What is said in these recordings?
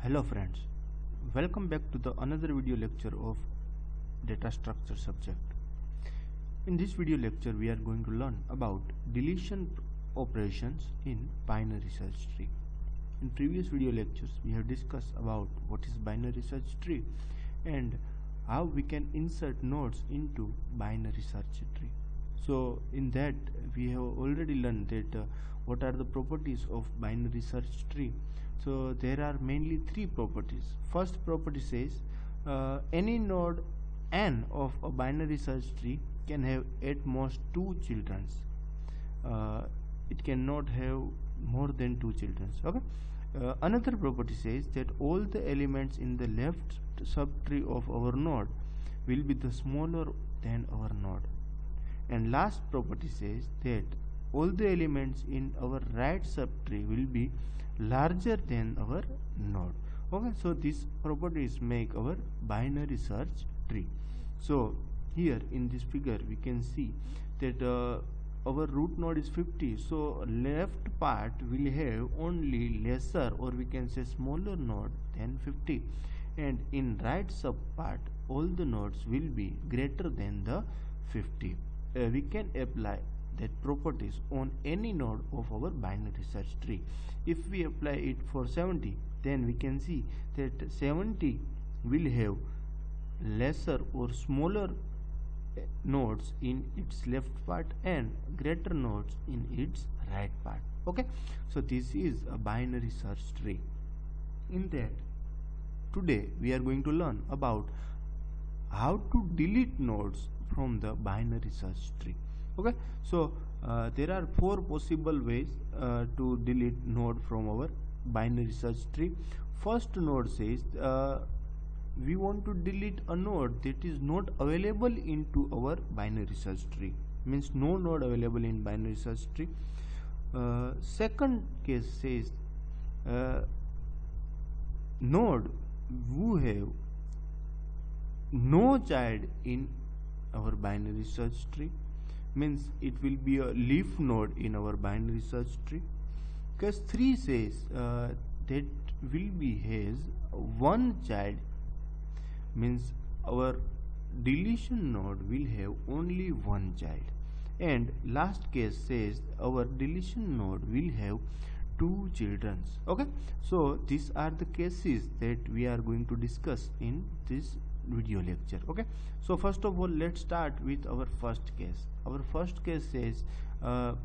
Hello friends, welcome back to the another video lecture of data structure subject. In this video lecture we are going to learn about deletion operations in binary search tree. In previous video lectures we have discussed about what is binary search tree and how we can insert nodes into binary search tree. So in that we have already learned that what are the properties of binary search tree. So there are mainly three properties. First property says any node n of a binary search tree can have at most two children. It cannot have more than two children. Okay. Another property says that all the elements in the left subtree of our node will be the smaller than our node. And last property says that all the elements in our right subtree will be larger than our node. Okay, so these properties make our binary search tree. So here in this figure we can see that our root node is 50, so left part will have only lesser, or we can say smaller node than 50, and in right sub part all the nodes will be greater than the 50. We can apply that properties on any node of our binary search tree. If we apply it for 70, then we can see that 70 will have lesser or smaller nodes in its left part and greater nodes in its right part. Okay, so this is a binary search tree. In that, today we are going to learn about how to delete nodes from the binary search tree. Okay, so there are four possible ways to delete node from our binary search tree. First node says we want to delete a node that is not available into our binary search tree, means no node available in binary search tree. Second case says node who have no child in our binary search tree, means it will be a leaf node in our binary search tree. Case 3 says that will be has one child, means our deletion node will have only one child. And last case says our deletion node will have two children. Okay, so these are the cases that we are going to discuss in this video lecture. Okay, so first of all let's start with our first case. Our first case says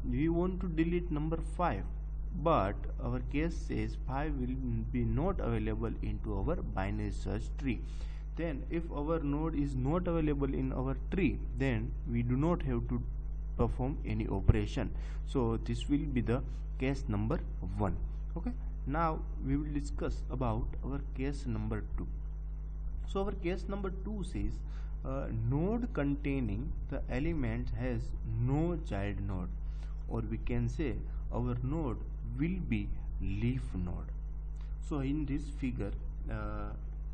we want to delete number 5, but our case says 5 will be not available into our binary search tree. Then if our node is not available in our tree, then we do not have to perform any operation. So this will be the case number 1. Okay, now we will discuss about our case number 2. So our case number 2 says node containing the element has no child node, or we can say our node will be leaf node. So in this figure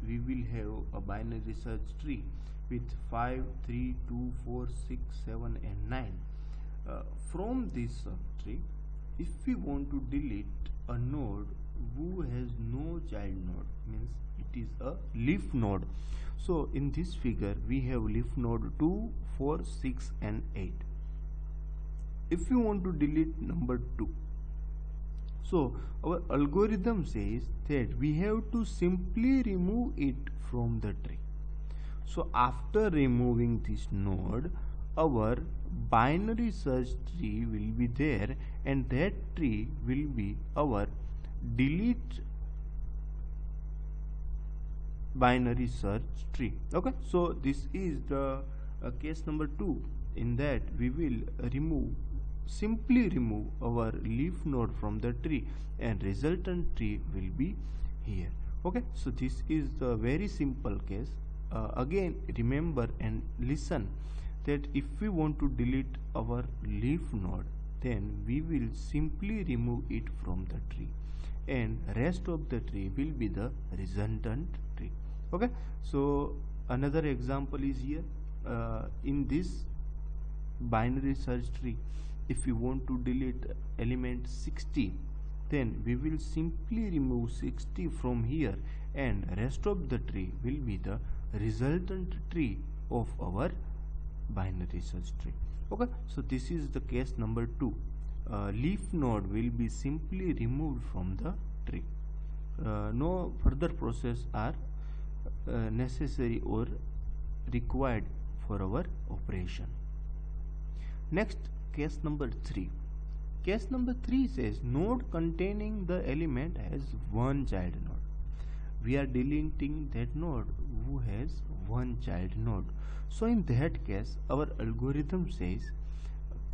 we will have a binary search tree with 5, 3, 2, 4, 6, 7 and 9. From this subtree, if we want to delete a node who has no child node, means it is a leaf node. So in this figure we have leaf node 2, 4, 6 and 8. If we want to delete number 2, so our algorithm says that we have to simply remove it from the tree. So after removing this node, our binary search tree will be there, and that tree will be our delete binary search tree. Okay, so this is the case number 2. In that we will simply remove our leaf node from the tree, and resultant tree will be here. Okay, so this is the very simple case. Again remember and listen that if we want to delete our leaf node, then we will simply remove it from the tree, and rest of the tree will be the resultant tree. Okay, so another example is here. In this binary search tree, if we want to delete element 60, then we will simply remove 60 from here, and rest of the tree will be the resultant tree of our binary search tree. Okay, so this is the case number 2. Leaf node will be simply removed from the tree. No further process are necessary or required for our operation. Next, case number 3. Case number 3 says node containing the element has one child node. We are deleting that node who has one child node. So in that case, our algorithm says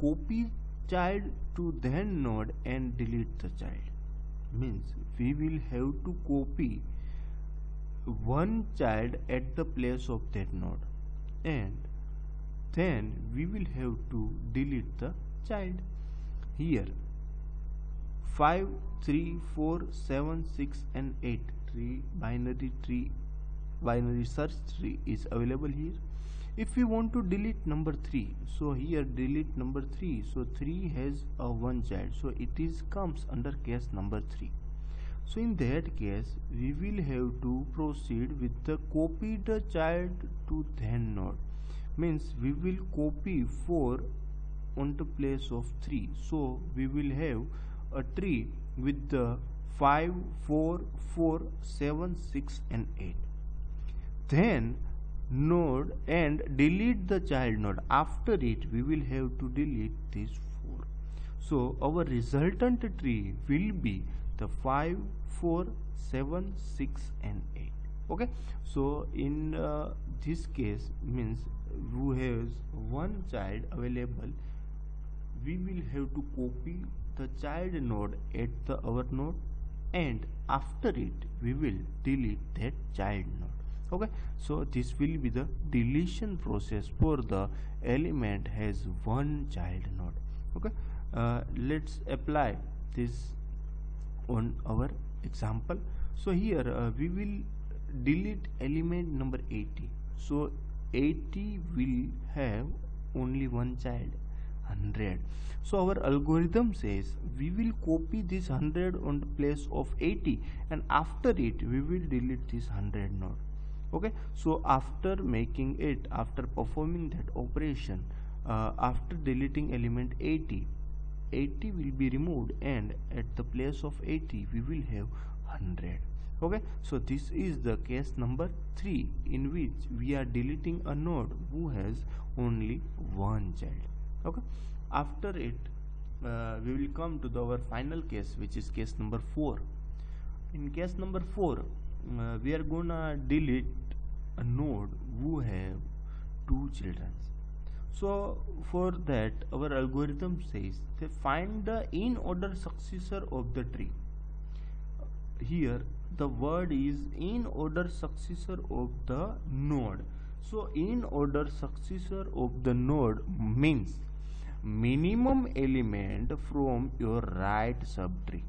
copy child to that node and delete the child. Means we will have to copy one child at the place of that node, and then we will have to delete the child. Here 5, 3, 4, 7, 6 and 8 binary search tree is available here. If we want to delete number 3, so here delete number 3, so 3 has one child, so it is comes under case number 3. So in that case, we will have to proceed with the copy the child to then node. Means we will copy 4 on the place of 3. So we will have a tree with the 5, 4, 4, 7, 6 and 8. Then node and delete the child node. After it, we will have to delete these 4. So our resultant tree will be the 5, 4, 7, 6 and 8. Okay, so in this case, means who has one child available, we will have to copy the child node at our node, and after it we will delete that child node. Okay, so this will be the deletion process for the element has one child node. Okay, let's apply this on our example. So here we will delete element number 80. So 80 will have only one child, 100. So our algorithm says we will copy this 100 on the place of 80, and after it we will delete this 100 node. Okay, so after making it, after performing that operation, after deleting element 80 will be removed, and at the place of 80 we will have 100. Okay, so this is the case number 3, in which we are deleting a node who has only one child. Okay, after it we will come to our final case, which is case number 4. In case number 4, we are gonna delete a node who have 2 children. So for that, our algorithm says they find the in order successor of the tree. Here the word is in order successor of the node. So in order successor of the node means minimum element from your right subtree.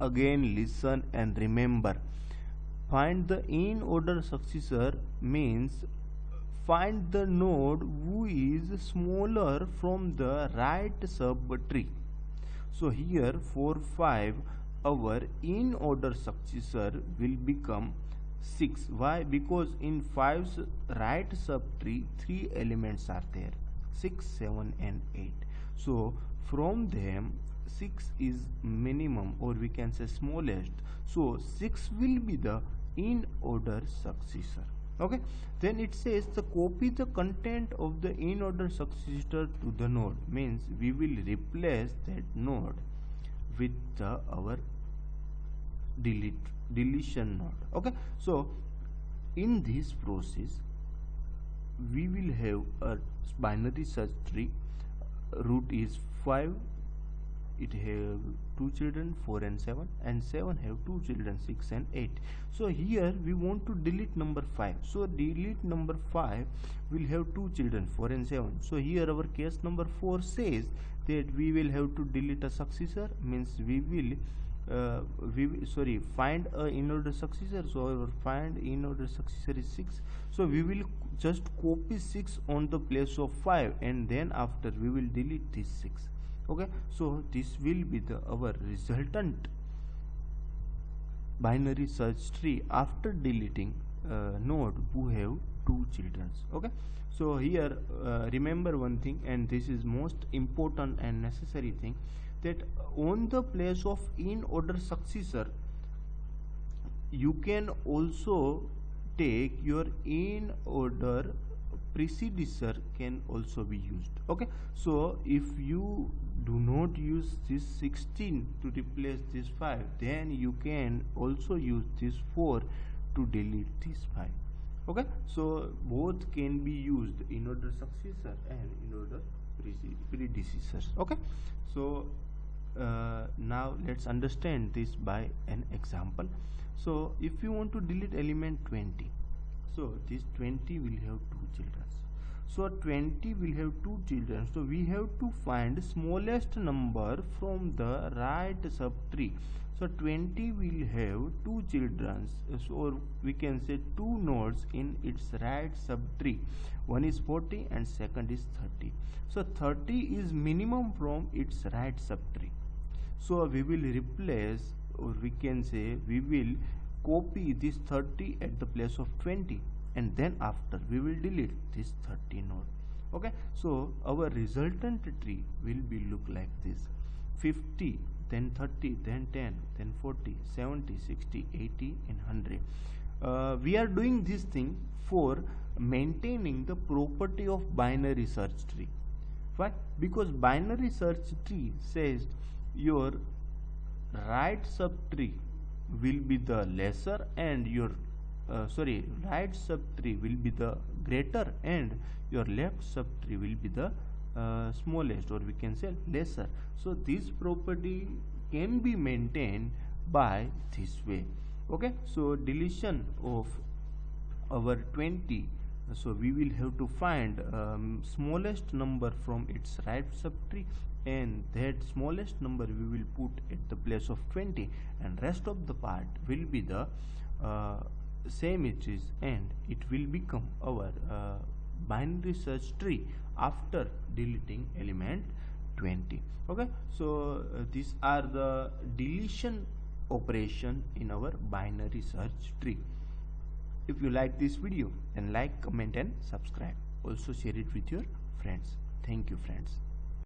Again listen and remember, find the in order successor means find the node who is smaller from the right subtree. So here for 5, our in order successor will become 6. Why? Because in 5's right subtree 3 elements are there, 6, 7 and 8. So from them 6 is minimum, or we can say smallest. So 6 will be the in order successor. Okay, then it says the copy the content of the in order successor to the node, means we will replace that node with our deletion node. Okay, so in this process we will have a binary search tree. Root is 5, it have 2 children 4 and 7, and 7 have 2 children 6 and 8. So here we want to delete number 5. So delete number 5 will have 2 children 4 and 7. So here our case number 4 says that we will have to delete a successor, means we will find a in order successor. So our find in order successor is 6. So we will just copy 6 on the place of 5, and then after we will delete this 6. Okay, so this will be the our resultant binary search tree after deleting node who have two children. Okay, so here remember one thing, and this is most important and necessary thing, that on the place of in order successor you can also take your in order predecessor can also be used. Okay, so if you do not use this 16 to replace this 5, then you can also use this 4 to delete this 5. Okay, so both can be used, in order successor and in order predecessor. Okay, so now let's understand this by an example. So if you want to delete element 20, so this 20 will have two children. So 20 will have two children. So we have to find smallest number from the right subtree. So 20 will have two children, so we can say two nodes in its right subtree. One is 40 and second is 30. So 30 is minimum from its right subtree. So we will replace, or we can say we will copy this 30 at the place of 20, and then after we will delete this 30 node. Okay, so our resultant tree will be look like this: 50, then 30, then 10, then 40, 70, 60, 80 and 100. We are doing this thing for maintaining the property of binary search tree. Why? Because binary search tree says your right subtree will be the lesser and your right subtree will be the greater and your left subtree will be the smallest, or we can say lesser. So this property can be maintained by this way. Okay, so deletion of our 20, so we will have to find smallest number from its right subtree, and that smallest number we will put at the place of 20, and rest of the part will be the same it is, and it will become our binary search tree after deleting element 20. Okay, so these are the deletion operation in our binary search tree. If you like this video, then like, comment and subscribe. Also share it with your friends. Thank you, friends.